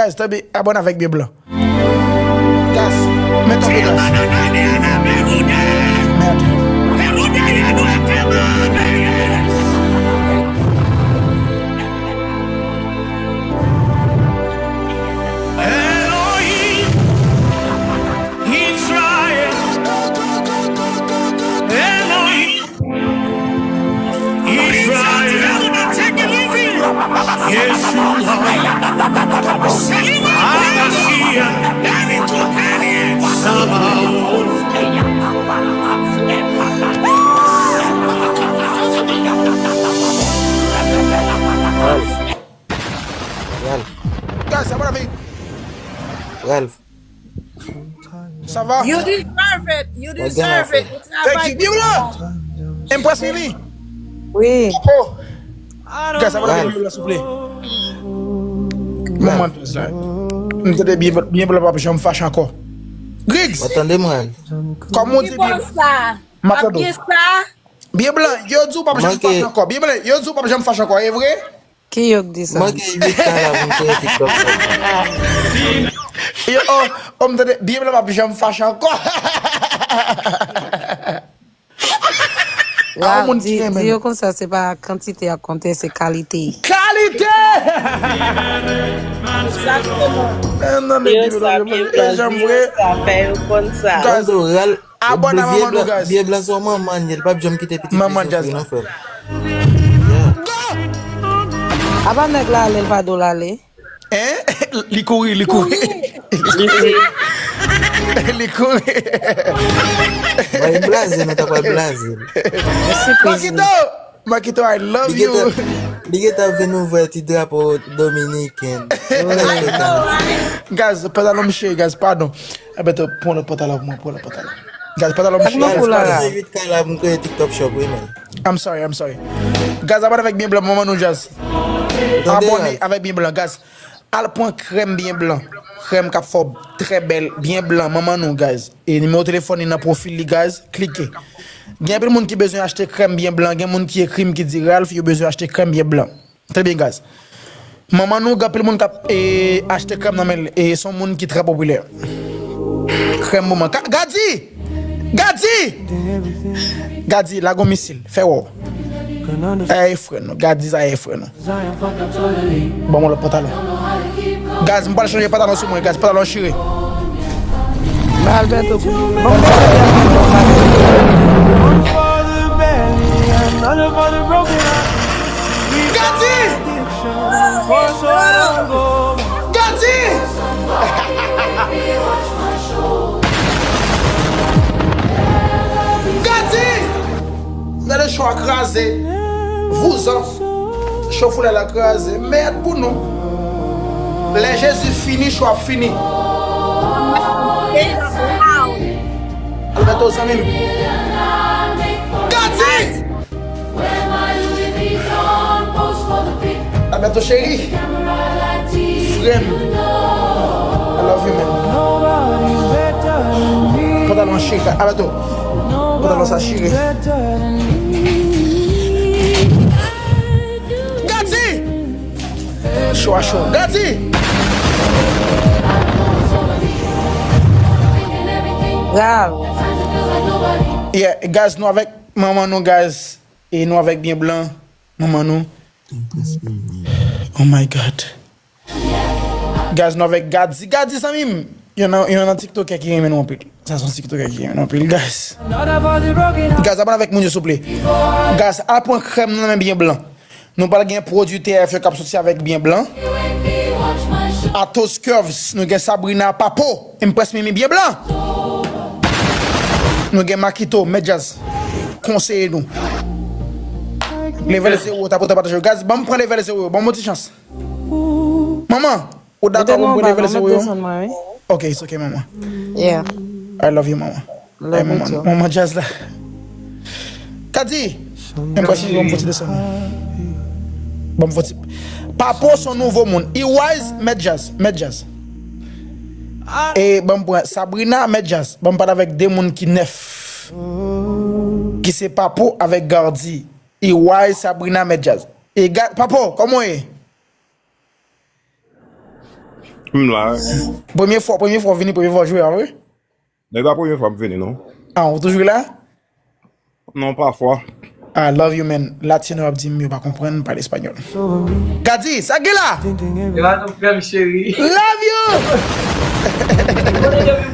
Guys, abonnez avec bien blanc. Gaz, mettons le gaz. Merde. Guys, ça va la vie? Ralph. Ça va? You deserve it. You deserve it. It's not Thank right. you. Bien là. Impress me. Oui. Oh. Guys, ça va la vie, s'il vous plaît. Maman, ça. M'entendez bien blanc, je me fâche encore. Griggs. Attendez-moi. Comment on dit bien? Ça. M'attendons. Bien ça. Bien blanc, yo dis pas je me fâche encore. Bien blanc, yo dis pas je me fâche encore, est vrai? Qui a dit ça? Moi qui 8 ans là, vous me TikTok. Yo, on me dit bien blanc, je me fâche encore. Là, dis comme ça, c'est pas quantité à compter, c'est qualité. Qualité! Exactement. Non, mais j'aimerais. Ça fait comme ça. Abonne à maman, guys. Bien blanc sur maman, il n'y a pas de quitter petit. Maman Jazz. Avant de là, elle va dans l'aller. Hein? Li courir. Li courir. Ouais, blaze, mais t'as pas blaze. Makito, I love you. Ligue t'as venu voir petit drapeau dominicain. Guys, pantalon monsieur, guys, pardon. I better prendre le pantalon pour le pantalon. Guys, pantalon monsieur. I'm sorry. Guys, abonne avec bien blanc, maman nous jazz. Abonné avec bien blanc, guys. Al point crème bien blanc. Crème capfob, très belle, bien blanc, maman nous, guys. Et numéro de téléphone, il y a profil, les guys. Cliquez. Il y a plein de monde qui a besoin d'acheter crème bien blanc. Il y a des gens qui écrivent qui dit Ralph, il a besoin d'acheter crème bien blanc. Très bien, guys. Maman nous, il y a plein de monde qui a acheté crème et son monde qui est très populaire. Crème maman. Gadi, la gomicile. Fais où? Eh, frère, Gadi, ça est, frère. Bon, le pantalon. Gaz, je ne vais pas changer le pantalon sur moi, gaz, pantalon chiré. Alberto, Vous allez choix craser. Vous en. Chauffez la craser. Merde pour nous. Les Jésus fini, choix fini. Alberto Samim. Gati! Alberto chéri. Frère. I love you, man. Pantalon chéri. Alberto. Pantalon ça chéri. Gati! Choix chaud. Gati! Yeah, guys, nous avec maman nous, guys, et nous avec bien blanc, maman nous. Oh my God. Guys, nous avec Gadzi, ça même. Il y en a un TikTok qui aime nous un peu. Ça c'est un TikTok qui aime nous un peu, guys. Guys, abonnez avec moi, s'il vous plaît. Guys, à point crème, nous même bien blanc. Nous parlons d'un produit TF qui a sorti avec bien blanc. Atos Curves, nous avons Sabrina Papo, Impress Mimi bien blanc. Nous avons Makito, Medjaz, conseillez nous. Level 0, t'as pas partager. Gaz, bon, prends level 0, bon, petite chance. Maman, ou d'accord, on prend level 0? Ok, it's okay, maman. Yeah. I love you, maman. Love you too. Maman Jazz là. Kadi, impossible, bon, faut descendre. Bon, faut Papo son nouveau monde. Iwise Medjaz. Et bon pour Sabrina Medjaz. Bon parle avec des monde qui neuf. Qui c'est Papo avec Gardi. Iwise Sabrina Medjaz. Et Papo, comment est? Là. Première fois venir, première fois jouer, oui? C'est la première fois que je viens, non? Ah, on toujours là? Non, parfois. I love you, man. Latino a dit mieux, pas comprendre, pas l'espagnol. Gadi, ça qui là? Là, ton frère chéri. Love you!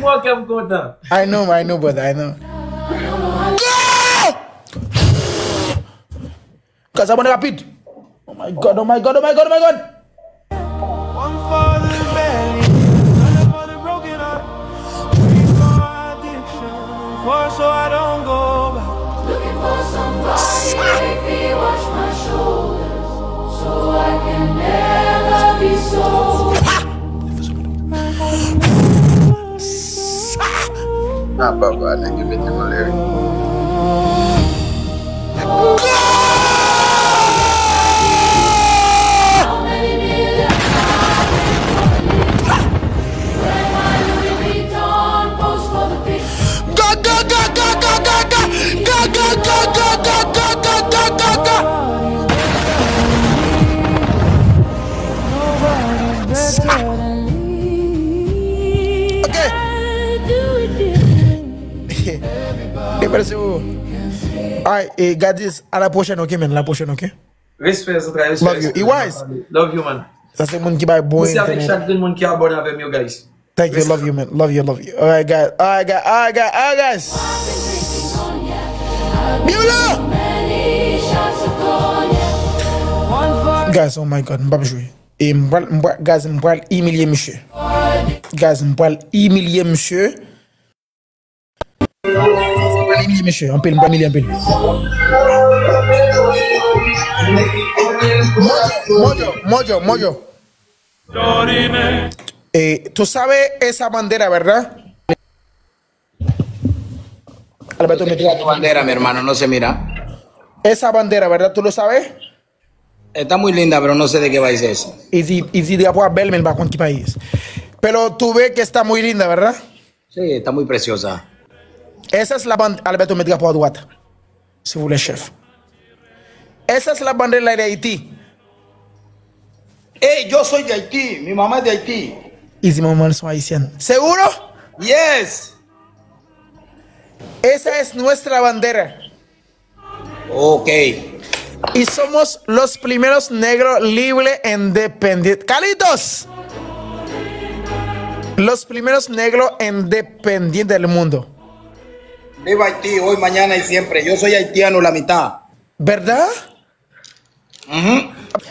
Moi qui suis content. I know, brother, I know. Go! Cause I'm on rapide. Oh my god, oh my god, oh my god, oh my god! One for the belly, another for the broken heart. Three for addiction, four so I don't go back. Looking for somebody to wash my shoulders, so I can never be sold. Ah, Baba, nigga, been in malaria. Merci beaucoup. Alright, et Gadis, à la prochaine, ok, man, à la prochaine, ok? Respect, respect. Love you. E-Wise. Love you, man. Ça, c'est le monde qui va bon. Merci avec chaque monde qui est abonné avec moi, guys. Thank you, love you, man. Love you. Alright, guys. Bienvenue! Guys, oh my god, je ne vais pas jouer. Et guys, je vais humilier monsieur. Guys, je vais humilier monsieur. Monsieur, un peu, un peu. Mojo. Tú sabes esa bandera, ¿verdad? Alberto, me Tu bandera, mi hermano, no se mira. Esa bandera, ¿verdad? ¿Tú lo sabes? Está muy linda, pero no sé de qué país es. Y si de a Belmen va con qué país. Pero tú ves que está muy linda, ¿verdad? Sí, está muy preciosa. Esa es la bandera, Alberto, me diga por droite, si vous voulez, chef. Esa es la bandera de Haití. Hey, yo soy de Haití, mi mamá es de Haití. Y si mamá son haitianos. ¿Seguro? Yes. Esa es nuestra bandera. Ok. Y somos los primeros negros libres e independientes. ¡Calitos! Los primeros negros independientes del mundo. Viva Haití, hoy, mañana y siempre. Yo soy haitiano, la mitad. ¿Verdad?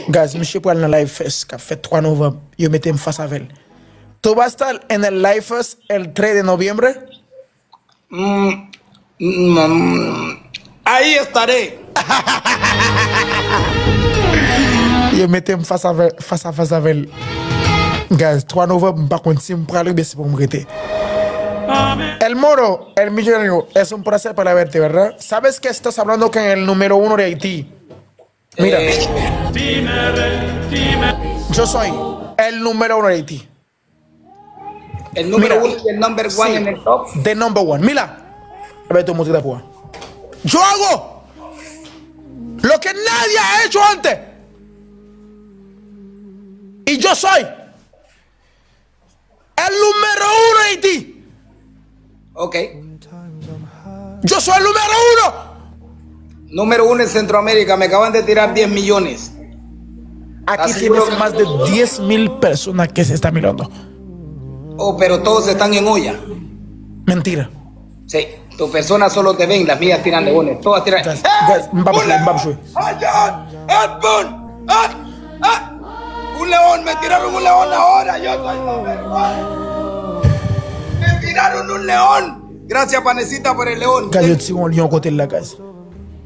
Guys, monsieur pour aller dans Live Fest, qui a fait 3 novembre, yo mettais en face avec elle. ¿Tú vas a estar en el Live Fest el 3 de noviembre? Ahí estaré. Yo mettais en face à avec elle. Guys, 3 novembre, par contre, si je prends le c'est pour me arrêter. El Moro, el millonario, es un placer para verte, ¿verdad? ¿Sabes que estás hablando con el número 1 de Haití? Mira, yo soy el número 1 de Haití. El número Mira, 1 y el number 1 sí, en el top. The number 1. Mira, a ver tu música de púa. Yo hago lo que nadie ha hecho antes. Y yo soy el número 1 de Haití. Ok. Yo soy el número 1. Número 1 en Centroamérica. Me acaban de tirar 10 millones. Aquí Así tienes que- más de 10,000 personas que se están mirando. Oh, pero todos están en olla. Mentira. Sí. Tus personas solo te ven, las mías tiran leones. Todas tiran. Guys, Mbapsue. Un león, me tiraron un león ahora. Yo soy number 1. Me tiraron un león. Gracias, Panecita, por el león. Guys, yo sigo un lion côté là, guys.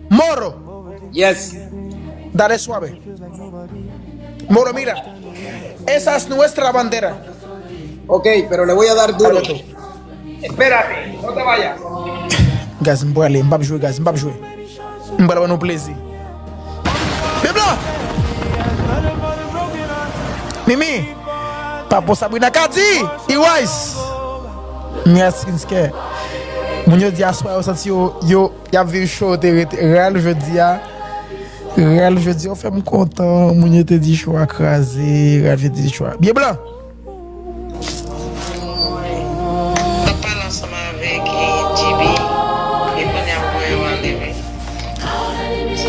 Moro, Yes. dale suave. Moro, mira. Esa es nuestra bandera. Ok, pero le voy a dar duro. Alberto. Espérate, no te vayas. Guys, je vais aller, je vais jouer, guys, je vais jouer. Je vais avoir nos plaisir. Bien blanc. Mimi, Papa Sabrina Kadi, E-Wise. Merci, Nske. Mon yo di a soir, yo, y a vu chaud, réel, je dis à. Réel, je dis, on fait me content. Mon yo te dit choix crasé, réel, je te dis choix. Bien blanc.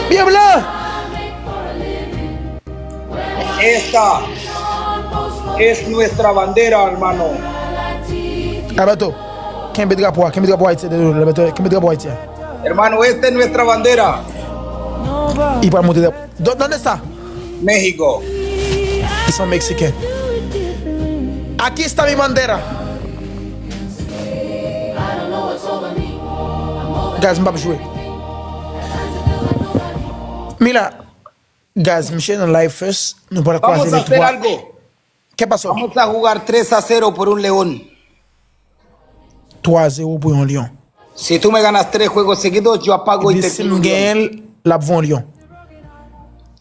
Bien blanc. Esta es nuestra bandera, hermano. Alberto, ¿quién me drapeau Haïti? ¿Quién me drapeau Haïti? Hermano, esta es nuestra bandera. Y para monter. ¿Dónde está? México. Ils sont mexicains. Aquí está mi bandera. Guys, m'pas jouer. Mira, guys, me en live first. No puedo Vamos a hacer algo. ¿Qué pasó? Vamos a jugar 3-0 por un león. 3-0 pour un lion. Si tú me ganas 3 juegos seguidos, yo apago y te Si tiro un me león. gagne, la pour un lion.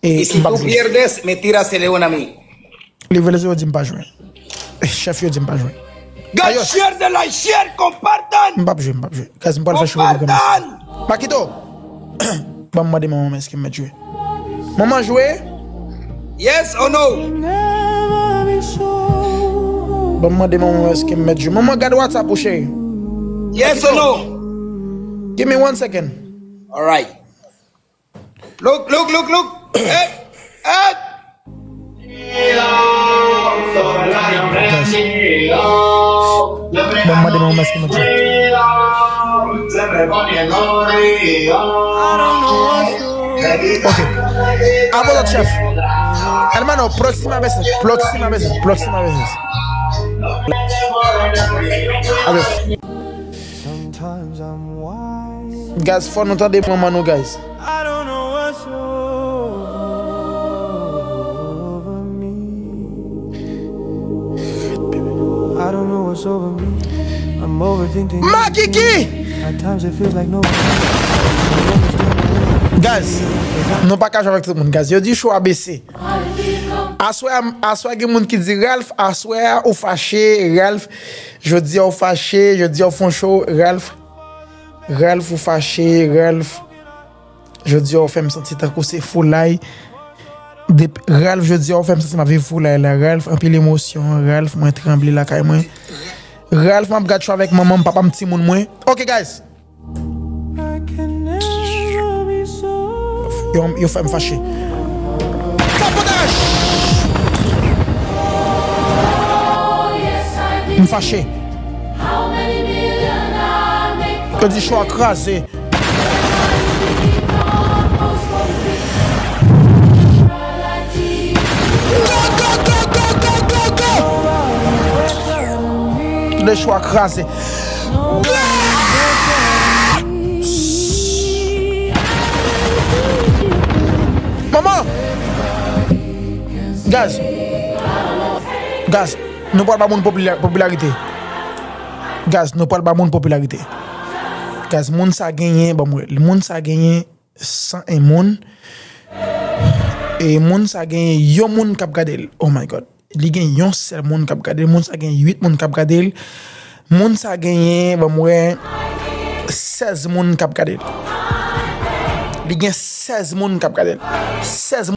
Y si tú pierdes, me tiras el león a mí. Les Vénézuéliens disent pas jouer. Chef, yo dit pas jouer. Guys, share de like, share, compartan. M'pas jouer. Guys, m'pas faire jouer. Compartan. Paquito. Bon, moi, de maman, est-ce qu'il m'a joué? Maman jouer? Yes or no? Bon, moi, de maman, est-ce qu'il m'a joué? Maman, regarde WhatsApp, chérie. Yes or no? Give me 1 second. All right. Look. Hey. Bon, moi, de maman, est-ce qu'il m'a joué? Ok. Abogado chef. Hermano, próxima vez. Adiós. Sometimes I'm wise. Guys, for not de maman, no, guys. I don't know what's over me. I don't know what's over me. I'm overthinking. Makiki! At times it feels like no. Guys, non pas qu'à jouer avec tout le monde, guys. Yo dit choix ABC. Assoir gen moun qui dit Ralph, assoir ou fâché, Ralph. Je dis ou fâché, je dis au fond chaud, Ralph. Ralph ou fâché, Ralph. Je dis au fait me sentir tant que c'est fou là. Ralph, je dis au fait me sentir ma vie fou là, Ralph, un peu l'émotion, Ralph, moi trembler la caille moi. Ralph m'a gâté avec maman, papa, petit moun moi. OK guys. Yo fait me fâché. Capotage. Me fâché. Que dit choix crasé. Le choix crasé. Maman! Gaz! Nous parlons pas de popularité. Gaz, nous parlons pas de popularité. Gaz, moun sa gagné, le moun sa gagné 101 moun. Et moun sa gagné yon moun kap gade. Oh my god. Li gen yon seul moun kap gade. Moun sa gagné 8 moun kap gade. Moun sa gagné 16 moun kap gade. Li gen 16 moun kap gade. 16